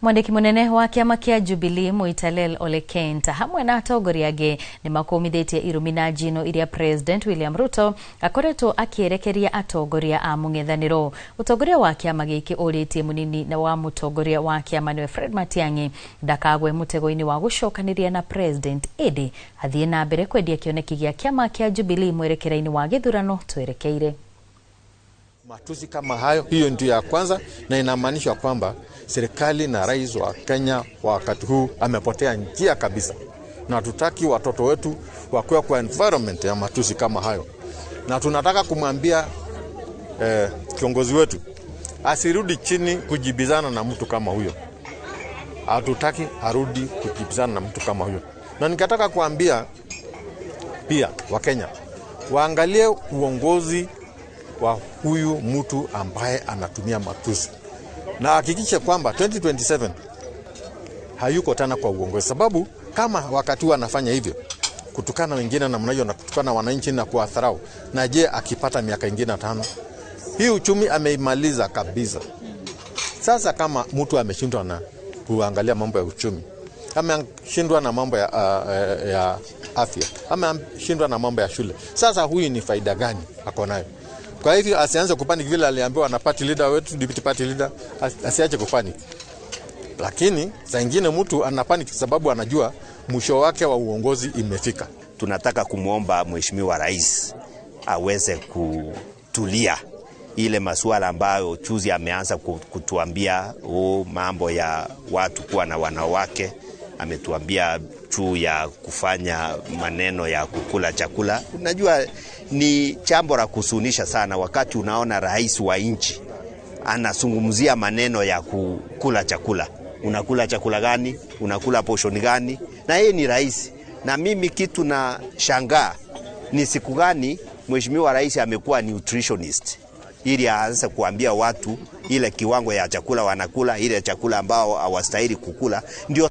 Mwandiki munene wa kiama kia Jubilee Muitalel Ole Kenta hamwe na atongoria age ni makomithitie irumina njino iria President William Ruto akoretwo akierekeria atongoria a mung'ethaniro. Utongoria wa kiama giki uritie munini na wa mutongoria wa kiama niwe Fred Matiang'i ndakagwe mutego-ini wa gucokaniria na President edi athie na mbere kwendia kioneki gia kiama kia Jubilee mwerekera-ini wa githurano twerekeire. Matusi kama hayo, hiyo ndio ya kwanza, na inamaanisha kwamba serikali na rais wa Kenya wakati huu amepotea njia kabisa, na tutaki watoto wetu wakuwe kwa environment ya matusi kama hayo. Na tunataka kumwambia kiongozi wetu asirudi chini kujibizana na mtu kama huyo. Hatutaki arudi kujibizana na mtu kama huyo. Na nikataka kuambia pia wa Kenya waangalie uongozi wa huyu mtu ambaye anatumia matusi, na hakikisha kwamba 2027 hayuko tena kwa uongozi, sababu kama wakati huu anafanya hivyo kutukana wengine na mnayo na kutukana wananchi na kuwadharau, na je akipata miaka ingine 5, hii uchumi ameimaliza kabisa. Sasa kama mtu ameshindwa na kuangalia mambo ya uchumi, ameshindwa na mambo ya afya, ameshindwa na mambo ya shule, sasa huyu ni faida gani ako nayo? Kwa hivyo asianze kupanic vile aliambiwa na party leader wetu, deputy party leader, asiache kupanic. Lakini saa nyingine mtu anapanic sababu anajua mwisho wake wa uongozi imefika. Tunataka kumuomba Mheshimiwa Rais aweze kutulia ile masuala ambayo chuzi ameanza kutuambia mambo ya watu kuwa na wanawake, ametuambia juu ya kufanya maneno ya kukula chakula. Unajua ni jambo la kusunisha sana wakati unaona rais wa nchi anazungumzia maneno ya kukula chakula. Unakula chakula gani? Unakula portion gani? Na yeye ni rais. Na mimi kitu na shangaa ni siku gani Mheshimiwa Rais amekuwa nutritionist ili aanze kuambia watu ile kiwango ya chakula wanakula, ile chakula ambao hawastahili kukula. Ndio